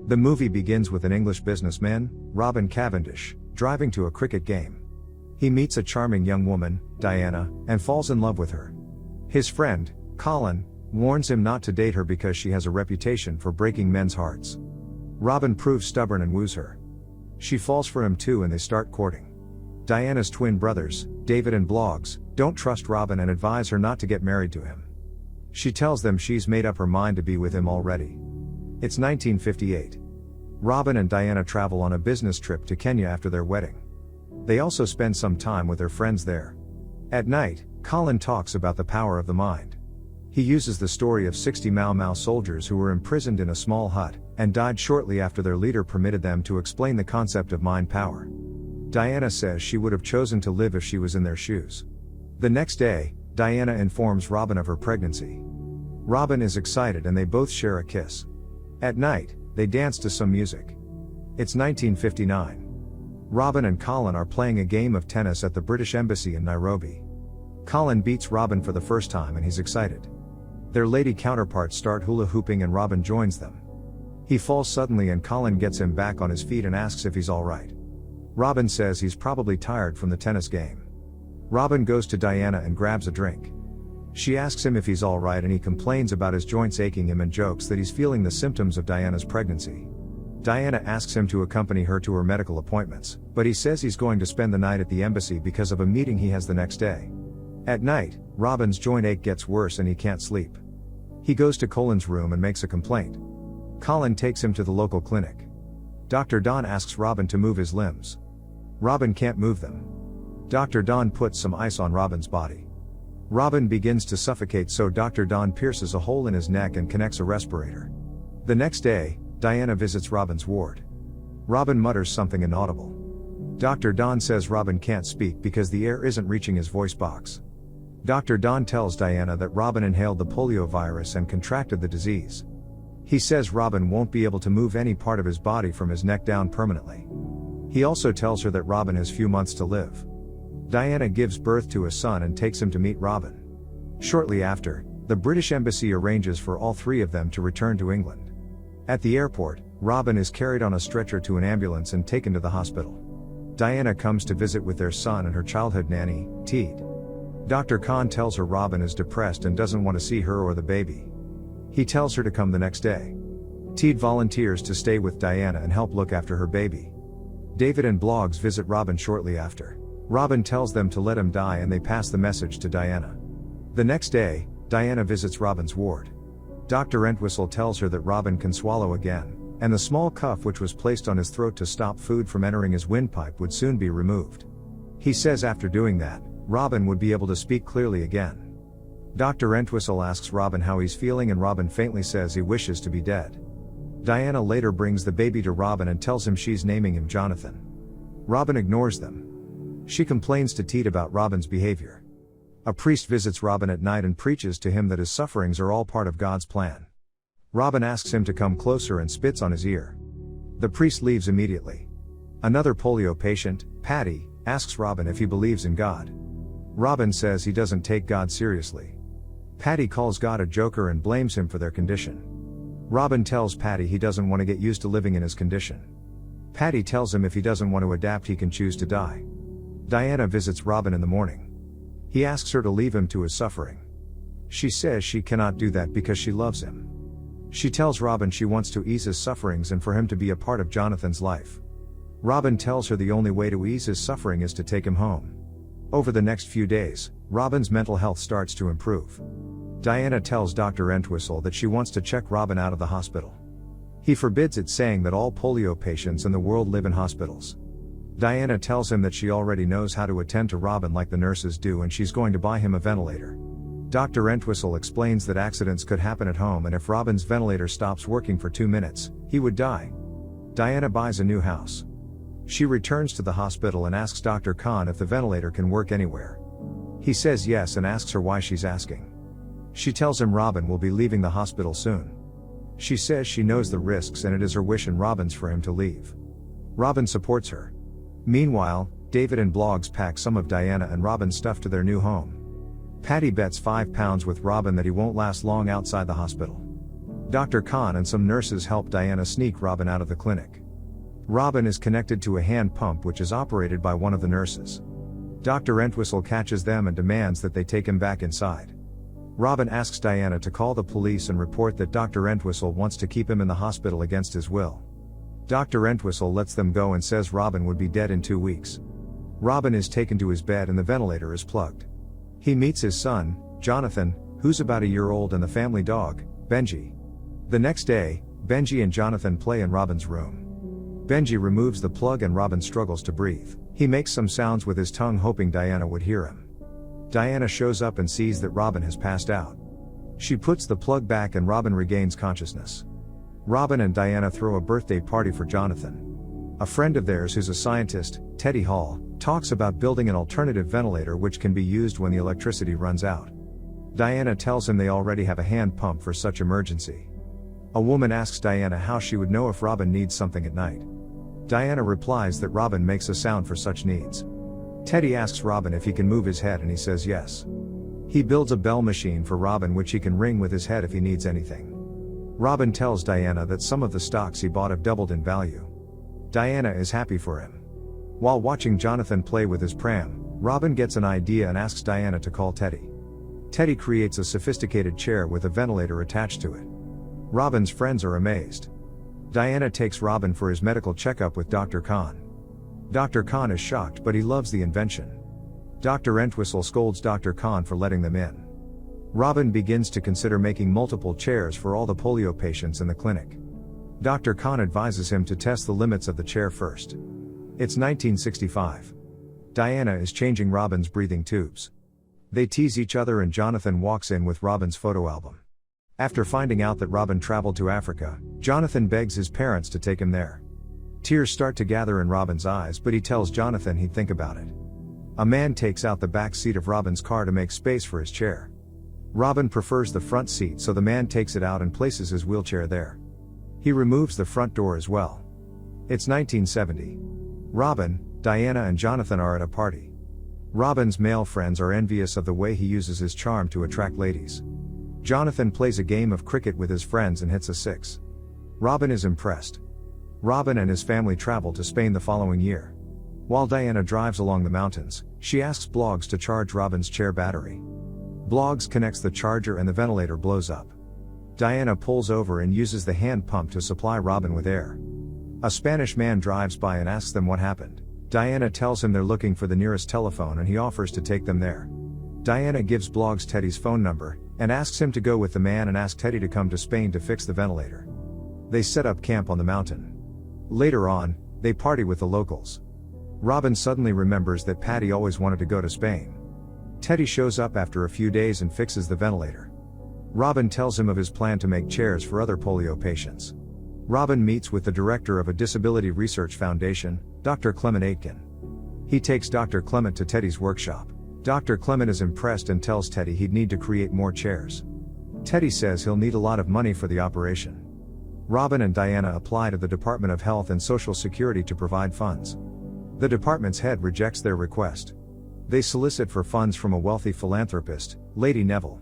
The movie begins with an English businessman, Robin Cavendish, driving to a cricket game. He meets a charming young woman, Diana, and falls in love with her. His friend, Colin, warns him not to date her because she has a reputation for breaking men's hearts. Robin proves stubborn and woos her. She falls for him too and they start courting. Diana's twin brothers, David and Bloggs, don't trust Robin and advise her not to get married to him. She tells them she's made up her mind to be with him already. It's 1958. Robin and Diana travel on a business trip to Kenya after their wedding. They also spend some time with their friends there. At night, Colin talks about the power of the mind. He uses the story of 60 Mau Mau soldiers who were imprisoned in a small hut, and died shortly after their leader permitted them to explain the concept of mind power. Diana says she would have chosen to live if she was in their shoes. The next day, Diana informs Robin of her pregnancy. Robin is excited and they both share a kiss. At night, they dance to some music. It's 1959. Robin and Colin are playing a game of tennis at the British Embassy in Nairobi. Colin beats Robin for the first time and he's excited. Their lady counterparts start hula hooping and Robin joins them. He falls suddenly and Colin gets him back on his feet and asks if he's alright. Robin says he's probably tired from the tennis game. Robin goes to Diana and grabs a drink. She asks him if he's alright and he complains about his joints aching him and jokes that he's feeling the symptoms of Diana's pregnancy. Diana asks him to accompany her to her medical appointments, but he says he's going to spend the night at the embassy because of a meeting he has the next day. At night, Robin's joint ache gets worse and he can't sleep. He goes to Colin's room and makes a complaint. Colin takes him to the local clinic. Dr. Don asks Robin to move his limbs. Robin can't move them. Dr. Don puts some ice on Robin's body. Robin begins to suffocate, so Dr. Don pierces a hole in his neck and connects a respirator. The next day, Diana visits Robin's ward. Robin mutters something inaudible. Dr. Don says Robin can't speak because the air isn't reaching his voice box. Dr. Don tells Diana that Robin inhaled the polio virus and contracted the disease. He says Robin won't be able to move any part of his body from his neck down permanently. He also tells her that Robin has few months to live. Diana gives birth to a son and takes him to meet Robin. Shortly after, the British Embassy arranges for all three of them to return to England. At the airport, Robin is carried on a stretcher to an ambulance and taken to the hospital. Diana comes to visit with their son and her childhood nanny, Teed. Dr. Khan tells her Robin is depressed and doesn't want to see her or the baby. He tells her to come the next day. Teed volunteers to stay with Diana and help look after her baby. David and Bloggs visit Robin shortly after. Robin tells them to let him die and they pass the message to Diana. The next day, Diana visits Robin's ward. Dr. Entwistle tells her that Robin can swallow again, and the small cuff which was placed on his throat to stop food from entering his windpipe would soon be removed. He says after doing that, Robin would be able to speak clearly again. Dr. Entwistle asks Robin how he's feeling and Robin faintly says he wishes to be dead. Diana later brings the baby to Robin and tells him she's naming him Jonathan. Robin ignores them. She complains to Teed about Robin's behavior. A priest visits Robin at night and preaches to him that his sufferings are all part of God's plan. Robin asks him to come closer and spits on his ear. The priest leaves immediately. Another polio patient, Patty, asks Robin if he believes in God. Robin says he doesn't take God seriously. Patty calls God a joker and blames him for their condition. Robin tells Patty he doesn't want to get used to living in his condition. Patty tells him if he doesn't want to adapt he can choose to die. Diana visits Robin in the morning. He asks her to leave him to his suffering. She says she cannot do that because she loves him. She tells Robin she wants to ease his sufferings and for him to be a part of Jonathan's life. Robin tells her the only way to ease his suffering is to take him home. Over the next few days, Robin's mental health starts to improve. Diana tells Dr. Entwistle that she wants to check Robin out of the hospital. He forbids it, saying that all polio patients in the world live in hospitals. Diana tells him that she already knows how to attend to Robin like the nurses do and she's going to buy him a ventilator. Dr. Entwistle explains that accidents could happen at home and if Robin's ventilator stops working for 2 minutes, he would die. Diana buys a new house. She returns to the hospital and asks Dr. Khan if the ventilator can work anywhere. He says yes and asks her why she's asking. She tells him Robin will be leaving the hospital soon. She says she knows the risks and it is her wish and Robin's for him to leave. Robin supports her. Meanwhile, David and Bloggs pack some of Diana and Robin's stuff to their new home. Patty bets £5 with Robin that he won't last long outside the hospital. Dr. Khan and some nurses help Diana sneak Robin out of the clinic. Robin is connected to a hand pump which is operated by one of the nurses. Dr. Entwistle catches them and demands that they take him back inside. Robin asks Diana to call the police and report that Dr. Entwistle wants to keep him in the hospital against his will. Dr. Entwistle lets them go and says Robin would be dead in 2 weeks. Robin is taken to his bed and the ventilator is plugged. He meets his son, Jonathan, who's about a year old, and the family dog, Benji. The next day, Benji and Jonathan play in Robin's room. Benji removes the plug and Robin struggles to breathe. He makes some sounds with his tongue hoping Diana would hear him. Diana shows up and sees that Robin has passed out. She puts the plug back and Robin regains consciousness. Robin and Diana throw a birthday party for Jonathan. A friend of theirs who's a scientist, Teddy Hall, talks about building an alternative ventilator which can be used when the electricity runs out. Diana tells him they already have a hand pump for such emergency. A woman asks Diana how she would know if Robin needs something at night. Diana replies that Robin makes a sound for such needs. Teddy asks Robin if he can move his head and he says yes. He builds a bell machine for Robin which he can ring with his head if he needs anything. Robin tells Diana that some of the stocks he bought have doubled in value. Diana is happy for him. While watching Jonathan play with his pram, Robin gets an idea and asks Diana to call Teddy. Teddy creates a sophisticated chair with a ventilator attached to it. Robin's friends are amazed. Diana takes Robin for his medical checkup with Dr. Khan. Dr. Khan is shocked but he loves the invention. Dr. Entwistle scolds Dr. Khan for letting them in. Robin begins to consider making multiple chairs for all the polio patients in the clinic. Dr. Khan advises him to test the limits of the chair first. It's 1965. Diana is changing Robin's breathing tubes. They tease each other and Jonathan walks in with Robin's photo album. After finding out that Robin traveled to Africa, Jonathan begs his parents to take him there. Tears start to gather in Robin's eyes but he tells Jonathan he'd think about it. A man takes out the back seat of Robin's car to make space for his chair. Robin prefers the front seat so the man takes it out and places his wheelchair there. He removes the front door as well. It's 1970. Robin, Diana and Jonathan are at a party. Robin's male friends are envious of the way he uses his charm to attract ladies. Jonathan plays a game of cricket with his friends and hits a 6. Robin is impressed. Robin and his family travel to Spain the following year. While Diana drives along the mountains, she asks Bloggs to charge Robin's chair battery. Bloggs connects the charger and the ventilator blows up. Diana pulls over and uses the hand pump to supply Robin with air. A Spanish man drives by and asks them what happened. Diana tells him they're looking for the nearest telephone and he offers to take them there. Diana gives Bloggs Teddy's phone number, and asks him to go with the man and ask Teddy to come to Spain to fix the ventilator. They set up camp on the mountain. Later on, they party with the locals. Robin suddenly remembers that Patty always wanted to go to Spain. Teddy shows up after a few days and fixes the ventilator. Robin tells him of his plan to make chairs for other polio patients. Robin meets with the director of a disability research foundation, Dr. Clement Aitken. He takes Dr. Clement to Teddy's workshop. Dr. Clement is impressed and tells Teddy he'd need to create more chairs. Teddy says he'll need a lot of money for the operation. Robin and Diana apply to the Department of Health and Social Security to provide funds. The department's head rejects their request. They solicit for funds from a wealthy philanthropist, Lady Neville.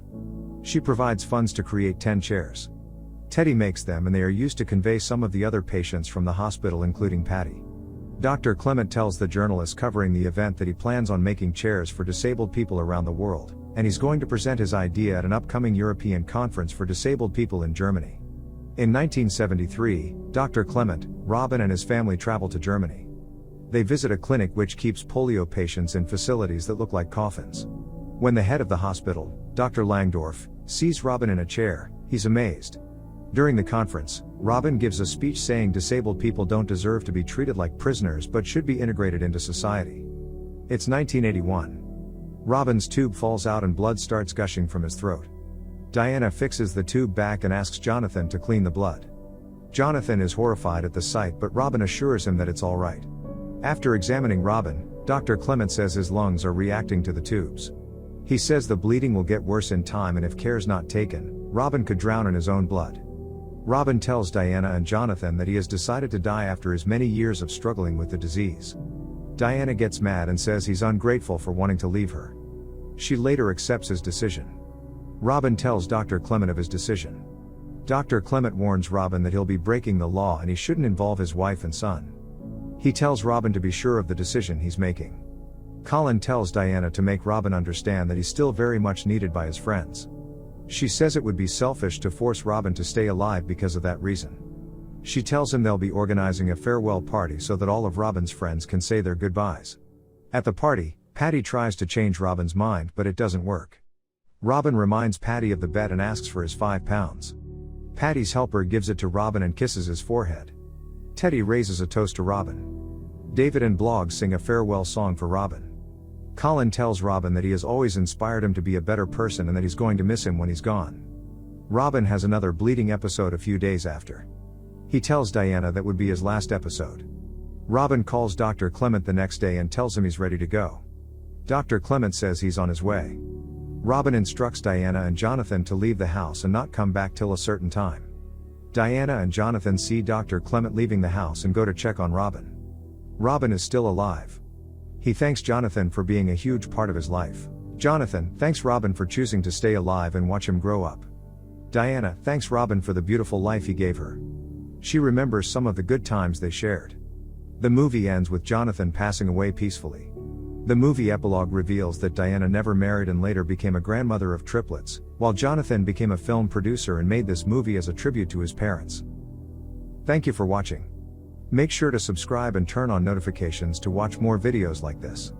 She provides funds to create 10 chairs. Teddy makes them and they are used to convey some of the other patients from the hospital including Patty. Dr. Clement tells the journalist covering the event that he plans on making chairs for disabled people around the world, and he's going to present his idea at an upcoming European conference for disabled people in Germany. In 1973, Dr. Clement, Robin and his family travel to Germany. They visit a clinic which keeps polio patients in facilities that look like coffins. When the head of the hospital, Dr. Langdorf, sees Robin in a chair, he's amazed. During the conference, Robin gives a speech saying disabled people don't deserve to be treated like prisoners but should be integrated into society. It's 1981. Robin's tube falls out and blood starts gushing from his throat. Diana fixes the tube back and asks Jonathan to clean the blood. Jonathan is horrified at the sight but Robin assures him that it's all right. After examining Robin, Dr. Clement says his lungs are reacting to the tubes. He says the bleeding will get worse in time and if care's not taken, Robin could drown in his own blood. Robin tells Diana and Jonathan that he has decided to die after his many years of struggling with the disease. Diana gets mad and says he's ungrateful for wanting to leave her. She later accepts his decision. Robin tells Dr. Clement of his decision. Dr. Clement warns Robin that he'll be breaking the law and he shouldn't involve his wife and son. He tells Robin to be sure of the decision he's making. Colin tells Diana to make Robin understand that he's still very much needed by his friends. She says it would be selfish to force Robin to stay alive because of that reason. She tells him they'll be organizing a farewell party so that all of Robin's friends can say their goodbyes. At the party, Patty tries to change Robin's mind, but it doesn't work. Robin reminds Patty of the bet and asks for his £5. Patty's helper gives it to Robin and kisses his forehead. Teddy raises a toast to Robin. David and Blogg sing a farewell song for Robin. Colin tells Robin that he has always inspired him to be a better person and that he's going to miss him when he's gone. Robin has another bleeding episode a few days after. He tells Diana that would be his last episode. Robin calls Dr. Clement the next day and tells him he's ready to go. Dr. Clement says he's on his way. Robin instructs Diana and Jonathan to leave the house and not come back till a certain time. Diana and Jonathan see Dr. Clement leaving the house and go to check on Robin. Robin is still alive. He thanks Jonathan for being a huge part of his life. Jonathan thanks Robin for choosing to stay alive and watch him grow up. Diana thanks Robin for the beautiful life he gave her. She remembers some of the good times they shared. The movie ends with Jonathan passing away peacefully. The movie epilogue reveals that Diana never married and later became a grandmother of triplets, while Jonathan became a film producer and made this movie as a tribute to his parents. Thank you for watching. Make sure to subscribe and turn on notifications to watch more videos like this.